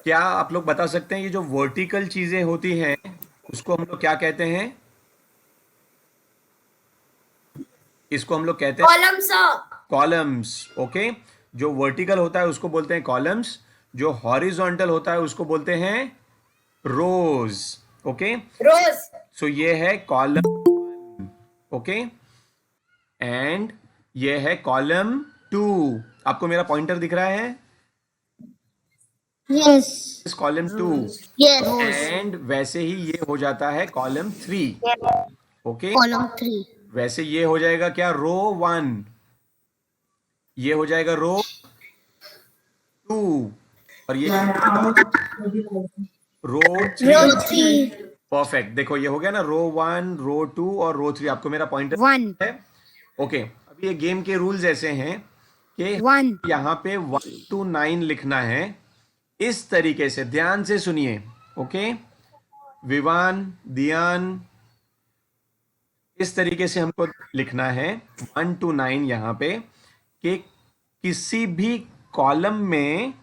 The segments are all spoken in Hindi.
क्या आप लोग बता सकते हैं ये जो वर्टिकल चीजें होती हैं उसको हम लोग क्या कहते हैं? इसको हम लोग कहते हैं कॉलम सर। कॉलम्स। ओके, जो वर्टिकल होता है उसको बोलते हैं कॉलम्स, जो हॉरिजॉन्टल होता है उसको बोलते हैं रोज। ओके, रोज। सो ये है कॉलम। ओके, एंड ये है कॉलम टू। आपको मेरा पॉइंटर दिख रहा है? यस। इस column two, yes. Rows. And वैसे ही ये हो जाता है कॉलम थ्री। Okay, column 3। वैसे ये हो जाएगा क्या, रो वन, ये हो जाएगा रो टू, और ये हो जाएगा रो थ्री। रो 3। परफेक्ट, देखो ये हो गया ना, रो वन, रो टू और रो थ्री। आपको मेरा पॉइंटर 1 है? ओके, अभी ये गेम के रूल्स ऐसे हैं कि 1। यहाँ पे 1 to 9 लिखना है इस तरीके से, ध्यान से सुनिए। ओके, विवान, दियान, इस तरीके से हमको लिखना है 1 to 9 यहाँ पे, कि किसी भी कॉलम में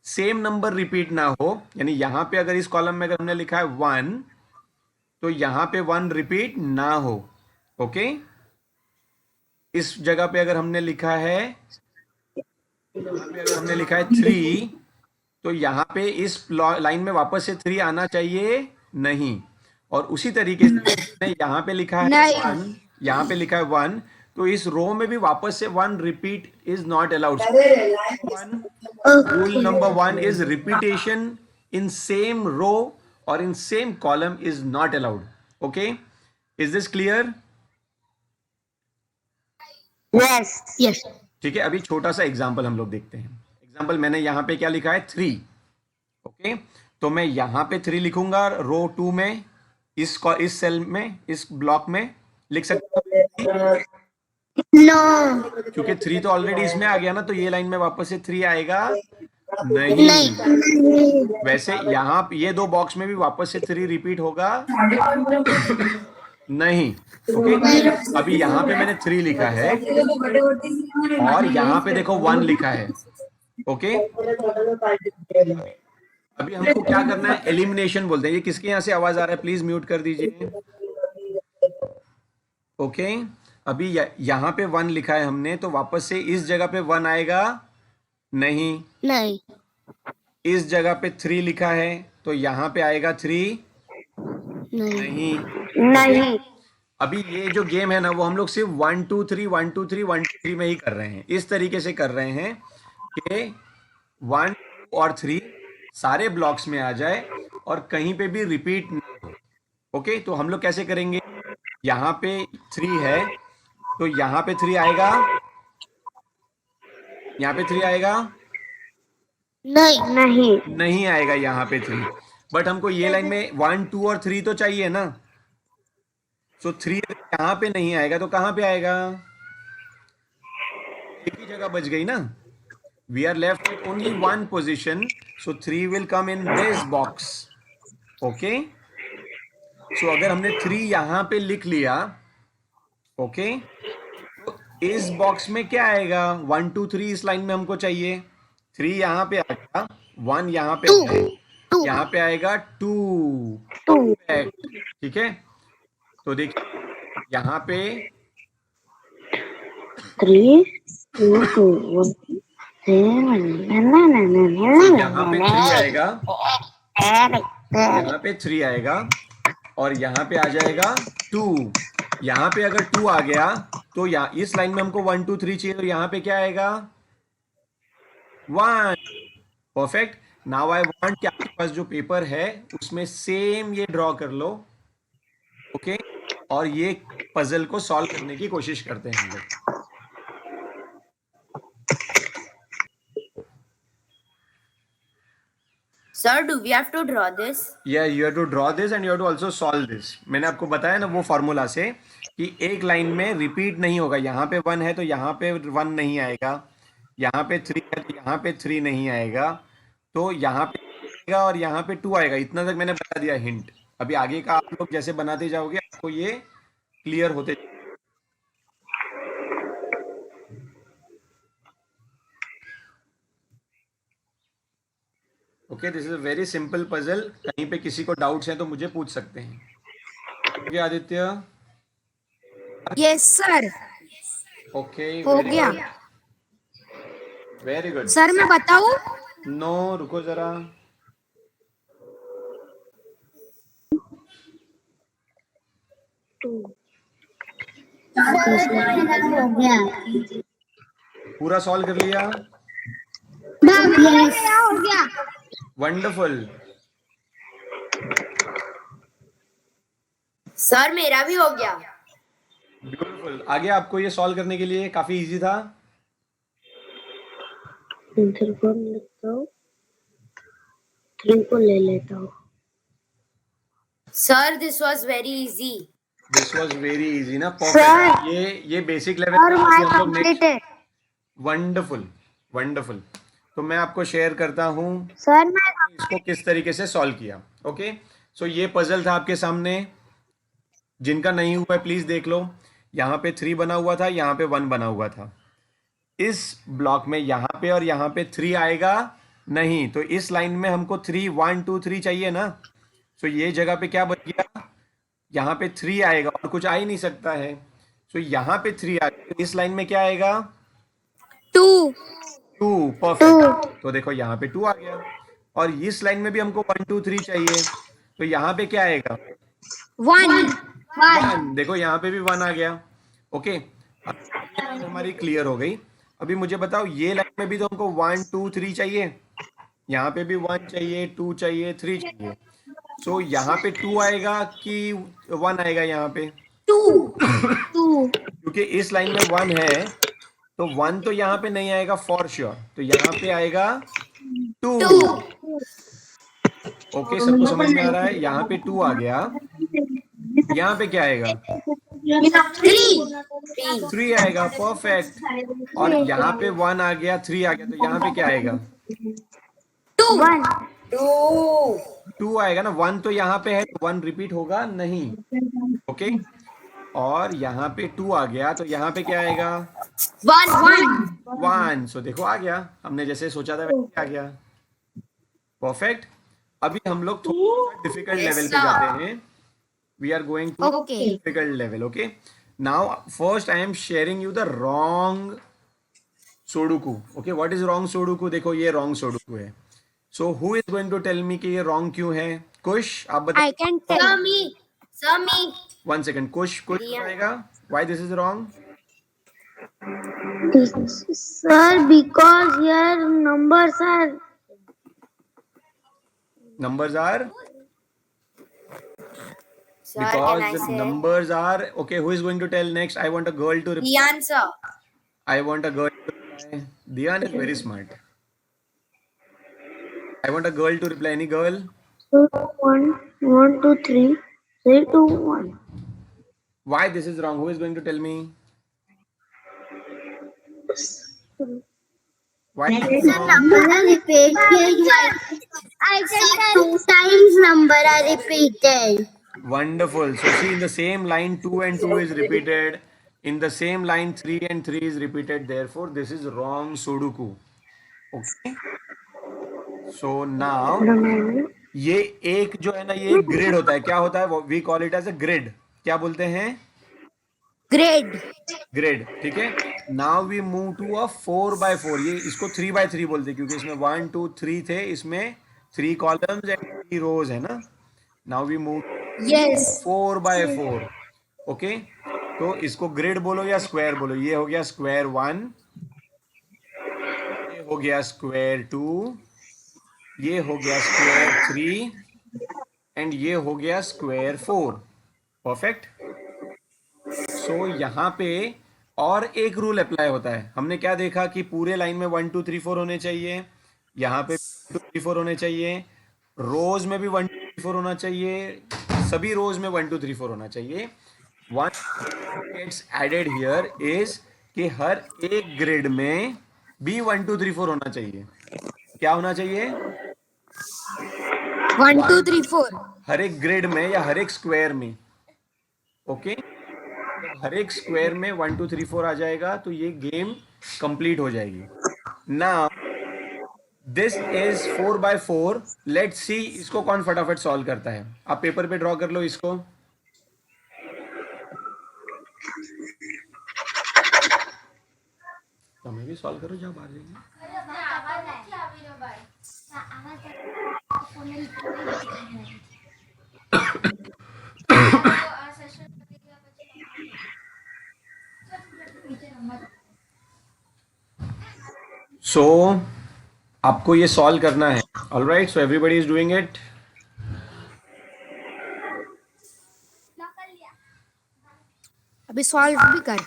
सेम नंबर रिपीट ना हो। यानी यहां पे अगर इस कॉलम में अगर हमने लिखा है 1, तो यहां पे 1 रिपीट ना हो। ओके, इस जगह पे अगर हमने लिखा है, यहां पे अगर हमने लिखा है 3, तो यहां पे इस लाइन में वापस से 3 आना चाहिए नहीं। और उसी तरीके से यहां पे लिखा है नहीं। 1, यहां पे लिखा है 1, तो इस रो में भी वापस से 1 repeat is not allowed. One, rule okay. number one is repetition in same row or in same column is not allowed. Okay, is this clear? Yes. Yes. ठीक है, अभी छोटा सा एग्जांपल हम लोग देखते हैं। एग्जांपल मैंने यहां पे क्या लिखा है, 3। ओके, तो मैं यहां पे 3 लिखूंगा रो 2 में, इस सेल में, इस ब्लॉक में लिख सकता हूं 3, नो। क्योंकि 3 तो ऑलरेडी इसमें आ गया ना, तो ये लाइन में वापस से 3 आएगा नहीं। नहीं। वैसे यहां ये दो बॉक्स में भी वापस से 3 रिपीट होगा नहीं। ओके, अभी यहां पे मैंने 3 लिखा है और यहां पे देखो 1 लिखा है। ओके, अभी हमको क्या करना है, एलिमिनेशन बोलते हैं। ये किसके यहां से आवाज आ रहा है, प्लीज म्यूट कर दीजिए। ओके, अभी यहां पे 1 लिखा है हमने, तो वापस से इस जगह पे 1 आएगा नहीं। नहीं। इस जगह पे 3 लिखा है, तो यहां पे आएगा 3 नहीं। नहीं। ओके, नहीं। अभी ये जो गेम है ना, वो हम लोग सिर्फ 1 2 3 1 2 3 1 2 3 में ही कर रहे हैं। इस तरीके से कर रहे हैं कि 1 2 और 3 सारे ब्लॉक्स में आ जाए और कहीं पे भी रिपीट ना हो। ओके, तो हम लोग कैसे करेंगे, यहाँ पे 3 है, तो यहाँ पे 3 आएगा, यहाँ पे 3 आएगा नहीं। नहीं। नहीं आएगा यहाँ पे 3। बट हमको ये लाइन में 1 2 और 3 तो चाहिए ना। सो 3 अगर यहाँ पे नहीं आएगा तो कहाँ पे आएगा, एक ही जगह बच गई ना। We are left with only one position, so 3 will come in this box. Okay, so अगर हमने 3 यहां पे लिख लिया, ओके, तो इस बॉक्स में क्या आएगा, 1 2 3 इस लाइन में हमको चाहिए, 3 यहां पे आएगा, 1 यहां पे 2। है, 2। यहां पे आएगा 2। 2। ठीक है, तो देखिए यहां पे 3 2 2 7। तो यहां पे 3 आएगा, यहां पे 3 आएगा और यहां पे आ जाएगा 2। यहां पे अगर 2 आ गया तो इस लाइन में हमको 1 2 3 चाहिए, तो यहां पे क्या आएगा, 1। परफेक्ट, नाउ आई वांट कि आपके पास जो पेपर है उसमें सेम ये ड्रॉ कर लो। ओके, और ये पजल को सॉल्व करने की कोशिश करते हैं हम लोग। Sir, do we have to draw this? या you have to draw this and you have to also solve this. मैंने आपको बताया ना वो फॉर्मूला से, कि एक लाइन में रिपीट नहीं होगा। यहाँ पे 1 है तो यहाँ पे 1 नहीं आएगा, यहाँ पे 3 है तो यहाँ पे 3 नहीं आएगा, तो यहाँ पे आएगा और यहाँ पे 2 आएगा। इतना तक मैंने बता दिया हिंट। अभी आगे का आप लोग जैसे बनाते जाओगे आपको ये क्लियर होते। Okay, this is a very simple puzzle. कहीं पे किसी को डाउट्स हैं तो मुझे पूछ सकते हैं। Okay Aditya. Yes sir, okay, हो वेरी गया। Good, very good. सर मैं बताऊं? नो, रुको जरा। टू हो गया। पूरा सॉल्व कर लिया? Yes. हो गया। वंडरफुल। सर मेरा भी हो गया। ब्यूटीफुल। आगे आपको ये सॉल्व करने के लिए काफी इजी था। आंसर को लेता हूँ, 3 को ले लेता हूँ। Sir this was very easy. This was very easy ना, परफेक्ट। ये बेसिक लेवल और का। माय अभी हम लोग नेक्स्ट। कंप्लीटेड। Wonderful, wonderful. तो मैं आपको शेयर करता हूँ सर मैं इसको किस तरीके से सॉल्व किया। ओके, सो ये पजल था आपके सामने। जिनका नहीं हुआ है प्लीज देख लो। यहाँ पे 3 बना हुआ था, यहाँ पे 1 बना हुआ था। इस ब्लॉक में यहाँ पे और यहाँ पे 3 आएगा नहीं, तो इस लाइन में हमको 3 1 2 3 चाहिए ना। सो ये जगह पे क्या बच गया, यहाँ पे 3 आएगा और कुछ आ ही नहीं सकता है। सो यहाँ पे 3 आ गया, तो इस लाइन में क्या आएगा, 2 2। परफेक्ट। तो देखो यहाँ पे 2 आ गया, और इस लाइन में भी हमको 1 2 3 चाहिए, तो यहाँ पे क्या आएगा, 1 1। देखो यहाँ पे भी 1 आ गया। ओके, अब ये लाइन हमारी क्लियर हो गई। अभी मुझे बताओ, ये लाइन में भी तो हमको 1 2 3 चाहिए, यहाँ पे भी 1 चाहिए, 2 चाहिए, 3 चाहिए। सो यहाँ पे 2 आएगा कि 1 आएगा यहाँ पे, 2 क्योंकि इस लाइन में 1 है, तो 1 तो यहाँ पे नहीं आएगा फॉर श्योर, तो यहाँ पे आएगा 2। 2 ओके, सबको समझ में आ रहा है? यहाँ पे 2 आ गया, यहाँ पे क्या आएगा, 3 3 आएगा। परफेक्ट। और यहाँ पे 1 आ गया, 3 आ गया, तो यहाँ पे क्या आएगा, 1 2 2 आएगा ना। 1 तो यहाँ पे है, 1 रिपीट होगा नहीं। ओके, और यहाँ पे 2 आ गया, तो यहाँ पे क्या आएगा, 1। सो देखो आ गया, हमने जैसे सोचा था वैसे आ गया। परफेक्ट। अभी हम लोग थोड़ा सा डिफिकल्ट Yes, लेवल पे sir. जाते हैं। We are going to okay. Difficult level. Okay, now first I am sharing you the wrong sudoku. Okay, what is wrong sudoku? देखो ये रॉन्ग सोडुकू है। So who is going to tell me कि ये रॉन्ग क्यों है? कुश, आप बताओ। I can Sir tell. me. Sir me. 1 second, Kush कुछ Riya. बताएगा why this is wrong. sir because your numbers are Numbers are Sir, and I because the say numbers are okay. Who is going to tell next? I want a girl to reply. Riyan sir. I want a girl to reply. Diyan is very smart. I want a girl to reply. Any girl? 1 1 2 3 3 2 1. Why this is wrong? Who is going to tell me? Why this is wrong? Number are repeated. I said 2 times number are repeated. Wonderful. So see, in the same line, 2 and 2 is repeated. In the same line, 3 and 3 is repeated. Therefore, this is wrong Sudoku. Okay. So now, ये एक जो है ना, ये ग्रिड होता है। क्या होता है? We call it as a grid. क्या बोलते हैं? ग्रेड। ग्रिड। ठीक है। Now we move to a 4x4। ये इसको 3x3 बोलते हैं, क्योंकि इसमें 1 2 3 थे, इसमें 3 कॉलम्स एंड 3 रोज है ना। Now we move yes. 4x4। Okay, तो इसको ग्रिड बोलो या स्क्वायर बोलो। ये हो गया स्क्वायर 1, ये हो गया स्क्वायर 2, ये हो गया स्क्वायर 3 एंड ये हो गया स्क्वायर 4। परफेक्ट। सो यहाँ पे और एक रूल अप्लाई होता है। हमने क्या देखा कि पूरे लाइन में 1 2 3 4 होने चाहिए, यहाँ पे 1 2 3 4 होने चाहिए, रोज में भी 1 2 3 4 होना चाहिए, सभी रोज में 1 2 3 4 होना चाहिए। One gets added here is कि हर एक ग्रिड में भी 1 2 3 4 होना चाहिए। क्या होना चाहिए? 1 2 3 4। हर एक ग्रिड में या हर एक स्क्वायर में। ओके, जब हर एक स्क्वायर में 1 2 3 4 आ जाएगा तो ये गेम कंप्लीट हो जाएगी। Now this is 4 by 4. Let's see इसको कौन फटाफट सॉल्व करता है. आप पेपर पे ड्रॉ कर लो इसको. तुम्हें भी सॉल्व करो, जाओ बाहर जाइए. सो आपको ये सॉल्व करना है. Alright, so everybody is doing it. अभी सॉल्व भी कर.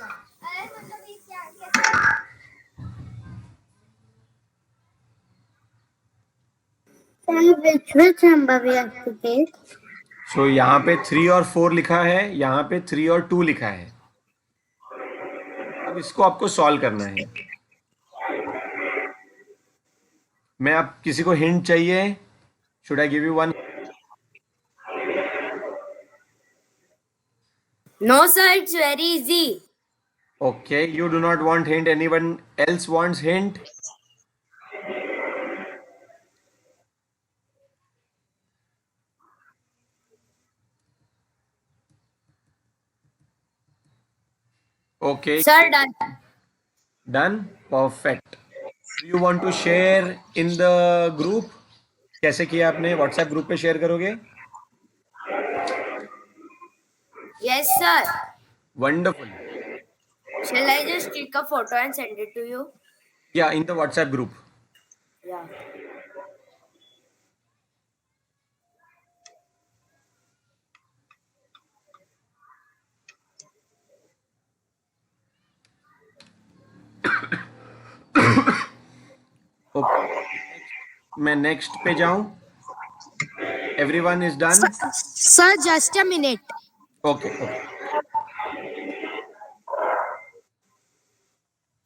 Sir, which number we have to take? सो यहाँ पे 3 और 4 लिखा है, यहाँ पे 3 और 2 लिखा है. अब इसको आपको सॉल्व करना है. मैं आप किसी को हिंट चाहिए? Should I give you one? No, sir, it's very easy. Okay, you do not want hint. Anyone else wants hint? Okay, Sir, done. done. Perfect. Do you want to share in the group? कैसे किया आपने? WhatsApp ग्रुप पे शेयर करोगे? Yes, sir. Wonderful. Shall I just take a photo and send it to you? Yeah, in the WhatsApp group. Yeah. Okay. मैं next पे जाऊं? Everyone is done? Sir, just a minute. Okay, okay.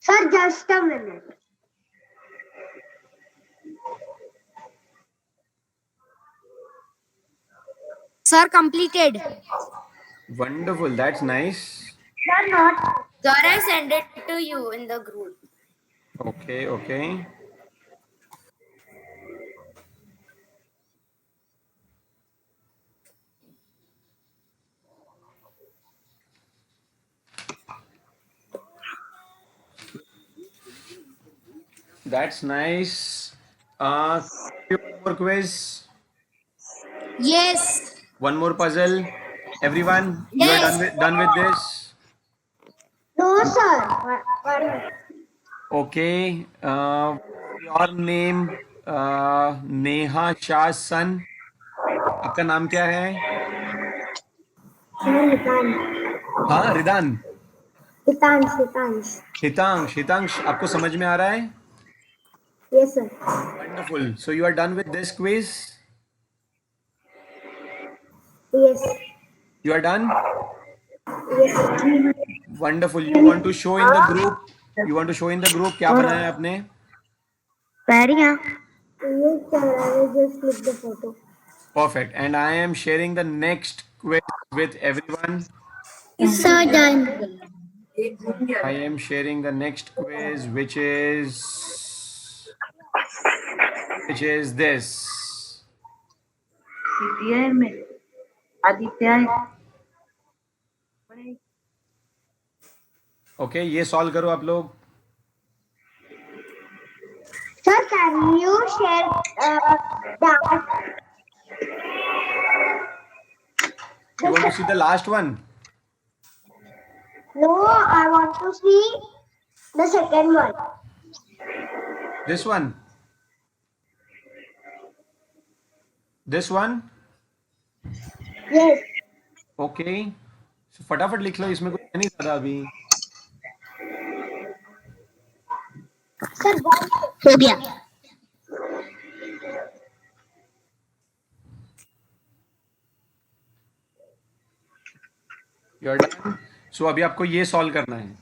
Sir, just a minute. Sir, completed. Wonderful. That's nice. Sir, not. Sir, I send it to you in the group. Okay, okay. That's nice. One more quiz. Yes. One more puzzle. Everyone, you are Yes. done with this? No, sir. One. Okay. Your name, Neha Shah सन. आपका नाम क्या है? हाँ, रिदान. Hitansh. हितांश. हितांश, आपको समझ में आ रहा है? Yes, sir. Wonderful. So you are done with this quiz? Yes. You are done? Yes, sir. Wonderful. You want to show in the group? You want to show in the group क्या बनाया आपने? Yes, sir. I will just click the photo. Perfect. And I am sharing the next quiz with everyone. Sir, done. I am sharing the next quiz, which is this. CTI में आदित्य Okay, ये सॉल्व करो आप लोग. Sir, can you share that? You want to see the last one? No, I want to see the second one. This one? This one? Yes. Okay. So फटाफट लिख लो, इसमें कुछ है नहीं ज़्यादा अभी. Sir, हो गया. You are done. So अभी आपको ये सॉल्व करना है.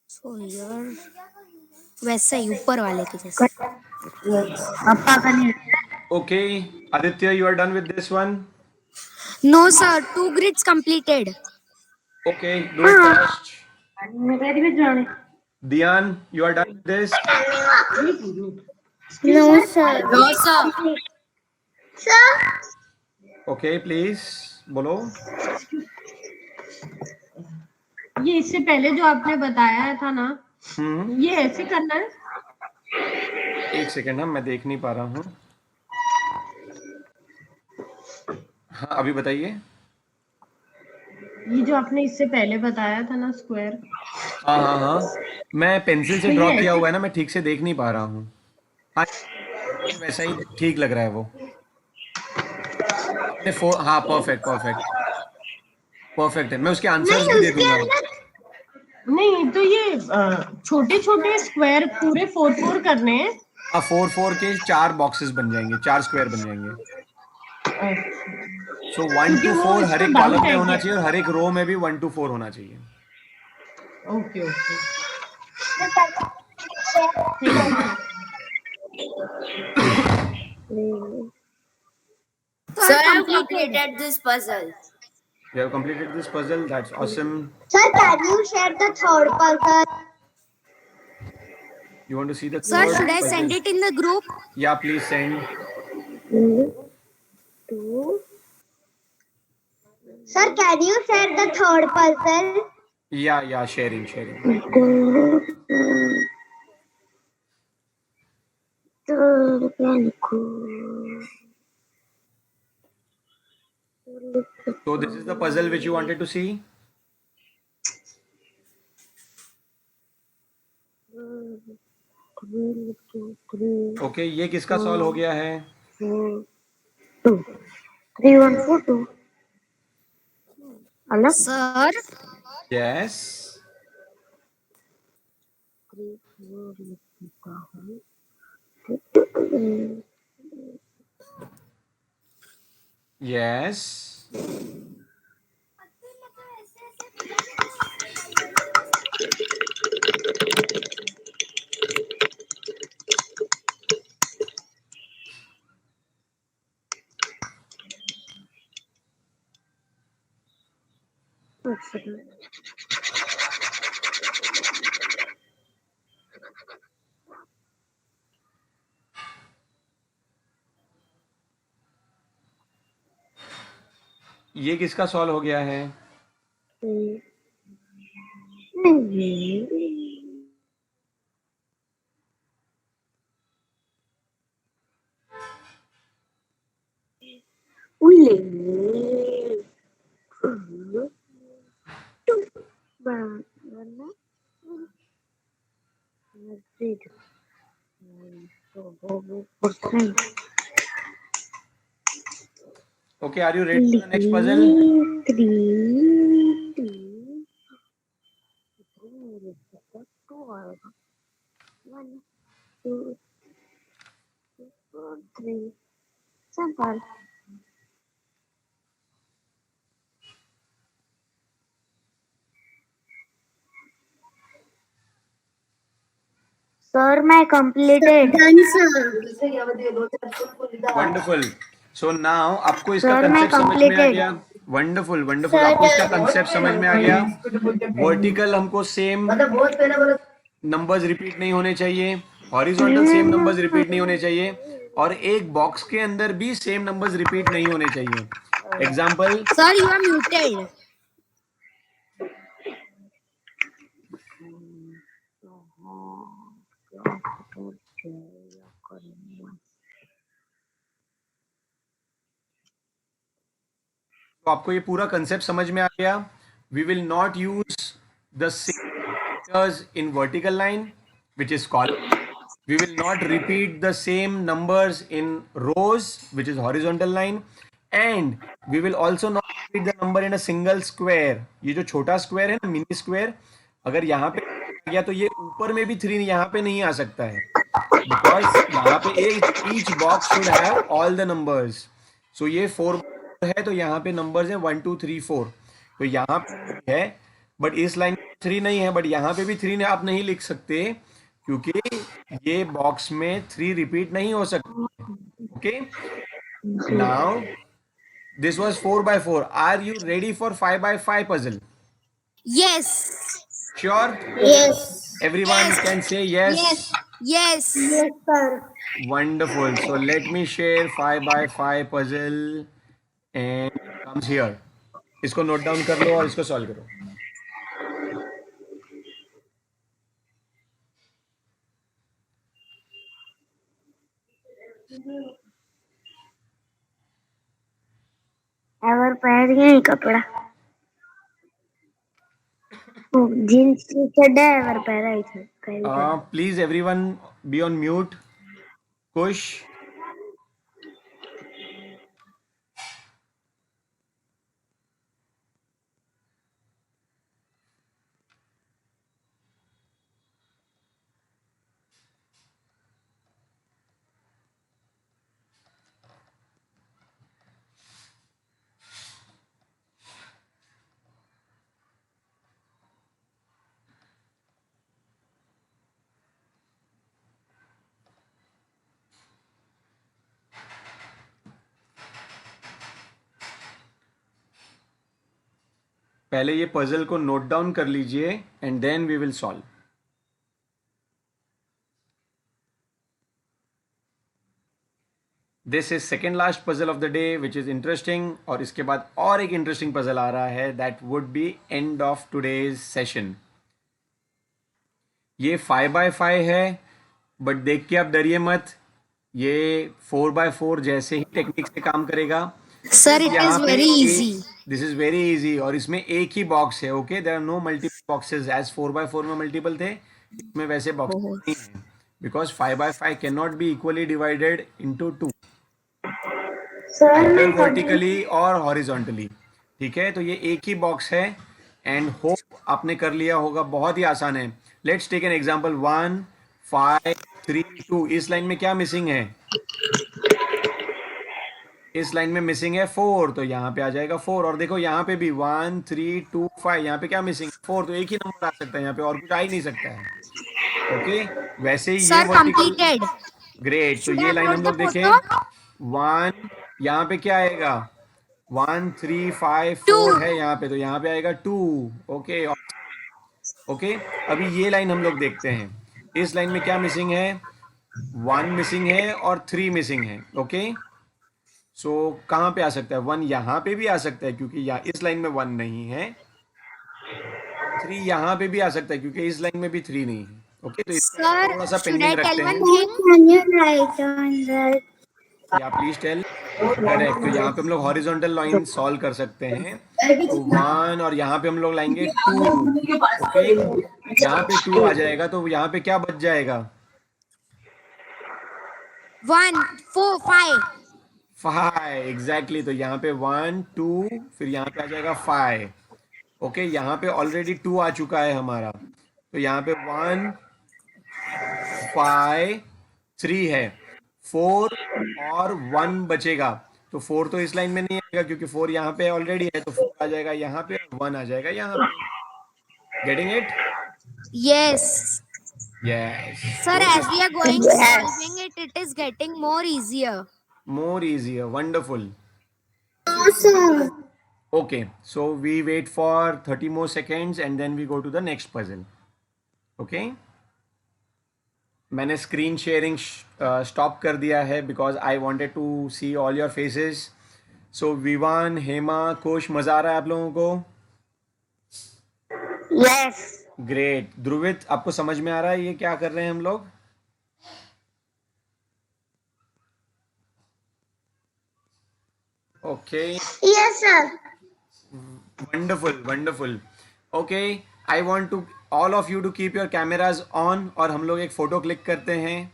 So यार वैसा ही ऊपर वाले के जैसे. पापा का नहीं. Okay, Aditya, you are done with this one? No sir, 2 grids completed. Okay, do it fast. मेरे भी जाने. Dian, you are done with this? No, sir. No, sir. Sir, Okay, please, बोलो. ये इससे पहले जो आपने बताया था ना, ये ऐसे करना है. एक सेकेंड ना, मैं देख नहीं पा रहा हूँ. हाँ, अभी बताइए. ये जो आपने इससे पहले बताया था ना स्क्वायर. हाँ हाँ हाँ, मैं पेंसिल से ड्रॉ किया हुआ है ना, मैं ठीक से देख नहीं पा रहा हूँ. हाँ, वैसा ही ठीक लग रहा है वो. आपने हाँ, परफेक्ट परफेक्ट परफेक्ट है. मैं उसके आंसर्स भी दे दूंगा. नहीं तो ये छोटे छोटे स्क्वायर पूरे 4 करने हैं. हाँ, 4 के 4 बॉक्सेस बन जाएंगे, 4 स्क्वायर बन जाएंगे. सो 1 to 4 हर एक कॉलम में होना चाहिए और हर एक रो में भी 1 to 4 होना चाहिए. Okay okay. Sir, I have completed this puzzle. You have completed this puzzle. That's awesome. sir, can you share the third puzzle? You want to see the Sir, third should I puzzle? send it in the group? Yeah, please send. Sir, can you share the third puzzle? Yeah, sharing. So this is the puzzle which you wanted to see. Okay, ये किसका सॉल्व हो गया है? 2 3 1 4 2. अलग. Sir, Yes. 3 4 लिखता हूँ. Yes. ये किसका सॉल्व हो गया है? Okay, are you ready for the next puzzle? 1 2 3 simple. Sir, मैं completed. Done, sir. Wonderful. So now आपको इसका Sir, मैं कंसेप्ट समझ में आ completed. गया. वंडरफुल आपको इसका कंसेप्ट समझ में आ गया. वर्टिकल हमको सेम नंबर्स रिपीट नहीं होने चाहिए, हॉरिजॉन्टल सेम नंबर्स रिपीट नहीं होने चाहिए, और एक बॉक्स के अंदर भी सेम नंबर्स रिपीट नहीं होने चाहिए. Example, sir, you are muted. तो आपको ये पूरा कंसेप्ट समझ में आ गया. We will not use the same in vertical line, which is column. We will not repeat the same numbers in rows, which is horizontal line, and we will also not repeat the number in a single square. ये जो छोटा स्क्वायर है ना, मिनी स्क्वायर, अगर यहाँ पे आ गया तो ये ऊपर में भी 3 यहाँ पे नहीं आ सकता है, because यहाँ पे each box should have all the numbers. So ये 4 है तो यहाँ पे numbers हैं 1 2 3 4. तो यहाँ पे है बट इस लाइन में 3 नहीं है, बट यहाँ पे भी 3 आप नहीं लिख सकते क्योंकि ये बॉक्स में 3 रिपीट नहीं हो सकते. Okay, now this was 4 by 4. Are you ready for 5 by 5 puzzle? Yes. Sure? Yes. Everyone Yes. can say yes. Yes. Yes, sir. Wonderful. So let me share 5 by 5 puzzle and comes here. इसको नोट डाउन कर लो और इसको सॉल्व करो. एवर पहन गए कपड़ा जीन्स की चड्डा एवर पहना है. Please everyone be on mute. Kush. पहले ये पजल को नोट डाउन कर लीजिए and then we will solve. This is second last puzzle of the day which is interesting. और इसके बाद और एक इंटरेस्टिंग पजल आ रहा है that would be end of today's session. ये 5 by 5 है, बट देख के आप डरिए मत, ये 4 by 4 जैसे ही टेक्निक से काम करेगा. Sir, it is very easy. This is very easy और इसमें एक ही बॉक्स है. Okay, there are no multiple boxes as 4 by 4 में मल्टीपल थे, इसमें वैसे बॉक्स नहीं है because 5 by 5 can not be equally divided into 2 sir vertically और हॉरिजॉन्टली. ठीक है, तो ये एक ही बॉक्स है एंड होप आपने कर लिया होगा. बहुत ही आसान है. Let's take an example. 1 5 3 2. इस लाइन में क्या मिसिंग है? इस लाइन में मिसिंग है 4, तो यहाँ पे आ जाएगा 4. और देखो यहाँ पे भी 1 3 2 5, यहाँ पे क्या मिसिंग है? 4. तो एक ही नंबर आ सकता है यहाँ पे, और कुछ आ ही नहीं सकता है. ओके, वैसे ही Sir, ये वर्टिकल. completed. ग्रेट. तो Should ये I लाइन put हम the लोग देखें. photo? 1, यहाँ पे क्या आएगा? 1 3 5 4 Two. है यहाँ पे, तो यहाँ पे आएगा 2. ओके ओके, अभी ये लाइन हम लोग देखते हैं. इस लाइन में क्या मिसिंग है? 1 मिसिंग है और 3 मिसिंग है. ओके, सो कहाँ पे आ सकता है? 1 यहाँ पे भी आ सकता है क्योंकि इस लाइन में 1 नहीं है. 3 यहाँ पे भी आ सकता है क्योंकि इस लाइन में भी 3 नहीं है. ओके, तो इसको Sir, थोड़ा सा should I पेंडिंग tell रखते one हैं. thing? Can you right on that? या प्लीज टेल. करेक्ट. तो यहाँ पे हम लोग हॉरिजॉन्टल लाइन सॉल्व कर सकते हैं. तो 1 और यहाँ पे हम लोग लाएंगे 2. ओके, यहाँ पे 2 आ जाएगा, तो यहाँ पे क्या बच जाएगा? 1 4 5. 5. एग्जैक्टली. तो यहाँ पे 1 2, फिर यहाँ पे आ जाएगा 5. ओके, यहाँ पे ऑलरेडी 2 आ चुका है हमारा, तो यहाँ पे 1 5 3 है. 4 और 1 बचेगा, तो 4 तो इस लाइन में नहीं आएगा क्योंकि 4 यहाँ पे ऑलरेडी है, तो 4 आ जाएगा यहाँ पे और 1 आ जाएगा यहाँ पे. Getting it? Yes. Yes. Sir, as we are going solving it, it is getting more easier. More easier. Wonderful. Awesome. Okay, so we wait for 30 more seconds and then we go to the next puzzle. Okay, मैंने स्क्रीन शेयरिंग स्टॉप कर दिया है because I wanted to see all your faces. So Vivan, Hema, Kush, मजा आ रहा है आप लोगों को? Yes. ग्रेट. ध्रुवित, आपको समझ में आ रहा है ये क्या कर रहे हैं हम लोग? Okay, Yes, sir. wonderful wonderful. Okay, I want to all of you to keep your cameras on और हम लोग एक फोटो क्लिक करते हैं.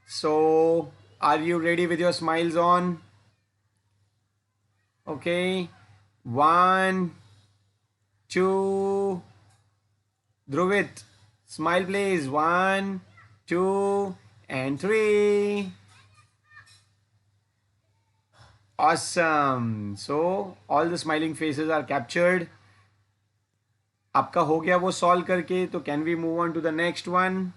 So are you ready with your smiles on? Okay, 1 2. Dhruvit, smile please. 1 2 and 3. Awesome. So all the smiling faces are captured. आपका हो गया वो सॉल्व करके, तो can we move on to the next one?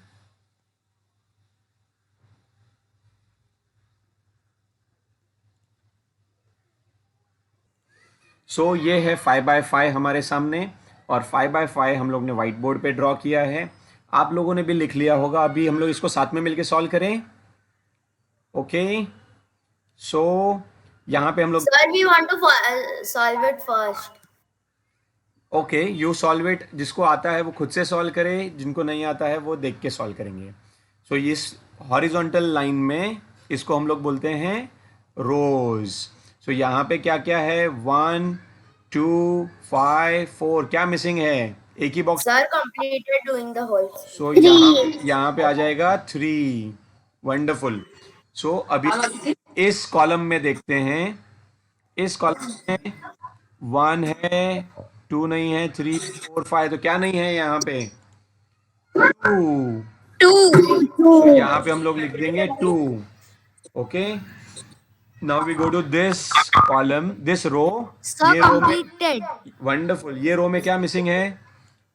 So ये है 5x5 हमारे सामने, और 5x5 हम लोग ने व्हाइट बोर्ड पे ड्रॉ किया है। आप लोगों ने भी लिख लिया होगा। अभी हम लोग इसको साथ में मिलके सॉल्व करें। ओके, सो यहाँ पे हम लोग Sir, we want to solve it first. Okay, you solve it. जिसको आता है वो खुद से सॉल्व करे, जिनको नहीं आता है वो देख के सॉल्व करेंगे। सो इस हॉरिजॉन्टल लाइन में इसको हम लोग बोलते हैं रोज। सो यहाँ पे क्या क्या है? 1 2 5 4, क्या मिसिंग है? एक ही box. Sir completed doing the whole. So यहाँ पे आ जाएगा 3। वंडरफुल। सो अभी इस कॉलम में देखते हैं। इस कॉलम में 1 है, 2 नहीं है, 3 4 5, तो क्या नहीं है यहाँ पे? 2। 2. यहाँ पे हम लोग लिख देंगे 2। Okay, now we go to this column, this row. Sir ये रो में completed. वंडरफुल, ये रो में क्या मिसिंग है?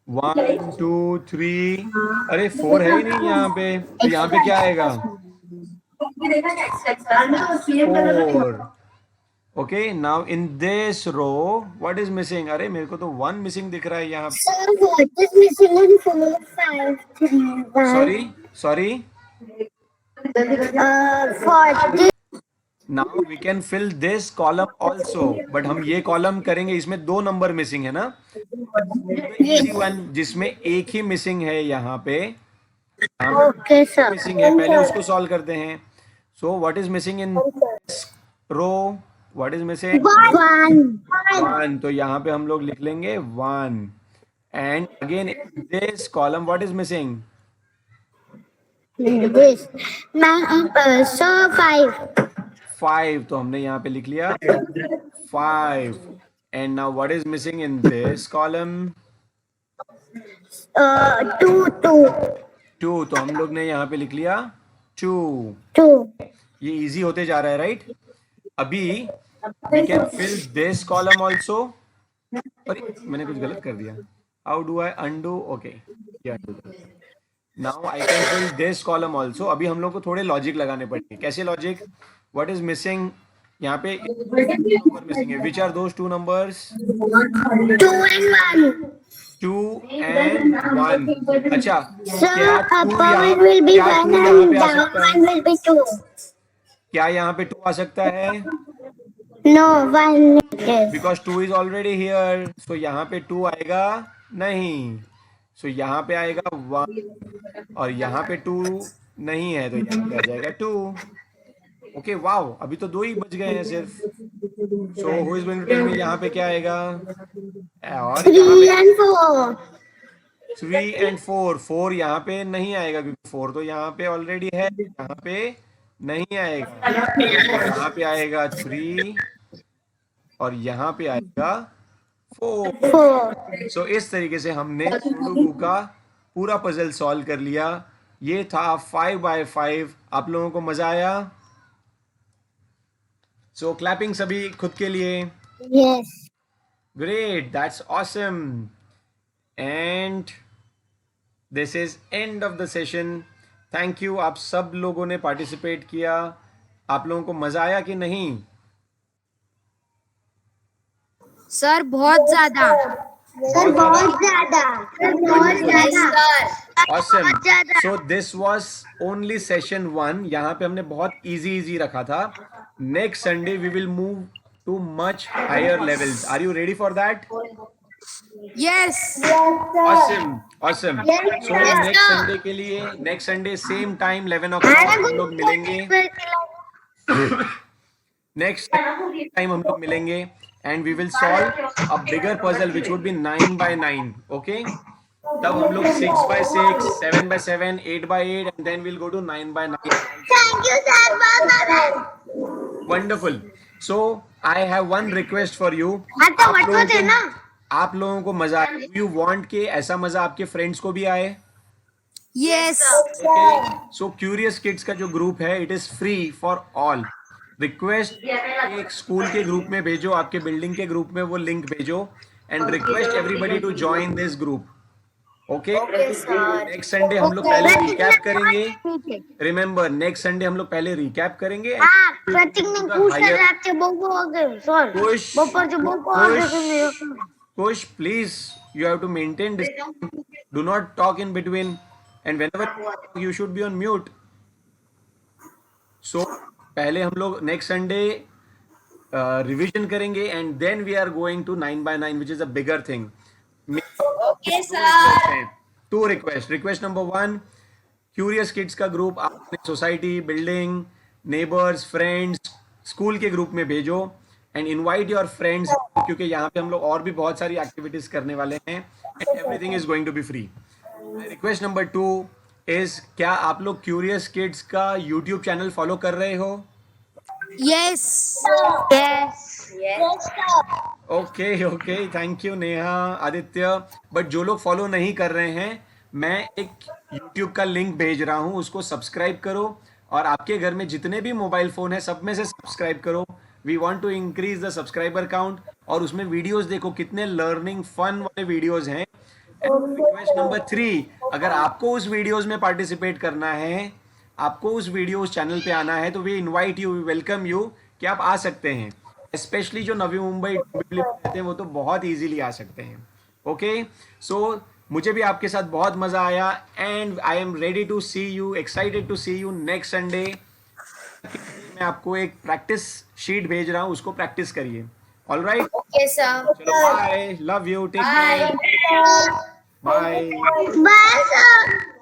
1 2 3, अरे 4 है ही नहीं यहाँ पे, तो यहाँ पे क्या आएगा? 4। Okay, now in this row what is missing? अरे मेरे को तो 1 मिसिंग दिख रहा है यहाँ पे। Sir, what is missing in 4, 5, 3, 1? Sorry, 40. Now we can fill this column also, but हम ये कॉलम करेंगे, इसमें 2 नंबर मिसिंग है ना। इजी वन, जिसमें एक ही मिसिंग है यहाँ पे, Okay, sir. मिसिंग है, पहले उसको सॉल्व करते हैं। So what is missing in row? What is missing? 1। तो यहाँ पे हम लोग लिख लेंगे 1। And again this column what is missing? This. So 5. 5, तो हमने यहाँ पे लिख लिया 5। And now what is missing in this column? 2. 2, तो हम लोग ने यहाँ पे लिख लिया 2। 2. ये इजी होते जा रहा है, राइट? अभी we can fill this column also. अरे मैंने कुछ गलत कर दिया। How do I undo? Okay, now I can fill this column also. अभी हम लोग को थोड़े लॉजिक लगाने पड़ेंगे। कैसे लॉजिक? What is missing? यहाँ पे नंबर मिसिंग है। Which are those 2 numbers? 2 and 1. 2 and 1। अच्छा, So क्या 2 upper यहाँ one will be क्या 1 2 यहाँ and पे आ down सकता है? one will be 2. क्या यहाँ पे 2 आ सकता है? No, 1 is. Because 2 is already here. So यहाँ पे 2 आएगा नहीं। सो यहाँ पे आएगा 1, और यहाँ पे 2 नहीं है, तो यहाँ पे आ जाएगा 2। ओके, वाओ, अभी तो 2 ही बच गए हैं सिर्फ। So who is going to tell me यहाँ पे क्या आएगा? और 3 and 4. 3 and 4, 4 यहाँ पे नहीं आएगा, क्योंकि 4 तो यहाँ पे ऑलरेडी है, यहाँ पे नहीं आएगा। यहाँ पे आएगा 3, और यहाँ पे आएगा 4। 4. सो इस तरीके से हमने सुडोकू का पूरा पजल सॉल्व कर लिया। ये था 5x5। आप लोगों को मजा आया? सो क्लैपिंग सभी खुद के लिए। Yes. Great, that's awesome. And this is end of the session. Thank you, आप सब लोगों ने पार्टिसिपेट किया। आप लोगों को मजा आया कि नहीं? सर बहुत ज्यादा। Sir, बहुत ज्यादा. बहुत ज्यादा. Awesome. बहुत ज्यादा. So this was only session 1. यहाँ पे हमने बहुत easy रखा था। Next Sunday we will move to much higher levels. Are you ready for that? Yes. Awesome. So Yes, next Sunday के लिए next Sunday same time 11 o'clock हम लोग मिलेंगे। Next time हम लोग मिलेंगे and we will solve a bigger puzzle which would be 9x9. Okay? तब हम लोग 6x6, 7x7, 8x8 and then we'll go to 9x9. Thank you, sir. Bye. Wonderful. So I have one request for you. हाँ तो बटवा देना. आप लोगों को मजा आए? Do you want के ऐसा मजा आपके फ्रेंड्स को भी आए? Yes. Okay. So Curious Kids का जो ग्रुप है it is free for all. Request एक स्कूल के ग्रुप में भेजो, आपके बिल्डिंग के ग्रुप में वो लिंक भेजो and request everybody to join this group. Okay? Okay, sir. Next Sunday हम लोग पहले recap करेंगे. Remember, next Sunday हम लोग पहले recap करेंगे. हाँ, प्रतीक ने पूछा रात के बोको आगे, सर. Push. बपर से बोको आगे सुनिए. Kush, please, you have to maintain distance. Do not talk in between. And whenever you should be on mute. So, पहले हम लोग next Sunday revision करेंगे and then we are going to 9x9, which is a bigger thing. Okay, sir. Two requests. Request number 1, Curious Kids का ग्रुप आपने society, building, neighbours, friends, school के ग्रुप में भेजो एंड इनवाइट योर फ्रेंड्स, क्योंकि यहाँ पे हम लोग और भी बहुत सारी एक्टिविटीज करने वाले हैं and everything is going to be free. Request number 2 is, क्या आप लोग क्यूरियस किड्स का यूट्यूब चैनल फॉलो कर रहे हो? Yes. Yes. Okay, thank you Neha, Aditya. But जो लोग फॉलो नहीं कर रहे हैं, मैं एक यूट्यूब का लिंक भेज रहा हूँ, उसको सब्सक्राइब करो और आपके घर में जितने भी मोबाइल फोन है सब में से सब्सक्राइब करो. We want to increase the subscriber count और उसमें वीडियोस देखो, कितने लर्निंग फन वाले वीडियोस हैं. रिक्वेस्ट नंबर 3, अगर आपको उस वीडियोस में पार्टिसिपेट करना है, आपको उस वीडियोस चैनल पे आना है, तो we invite you, we welcome you कि आप आ सकते हैं. स्पेशली जो नवी मुंबई रहते हैं वो तो बहुत इजीली आ सकते हैं. ओके, सो मुझे भी आपके साथ बहुत मजा आया and I am ready to see you, excited to see you next Sunday. मैं आपको एक प्रैक्टिस शीट भेज रहा हूँ, उसको प्रैक्टिस करिए. Alright, Okay, sir. चलो bye, love you, take care, bye. Bye, sir.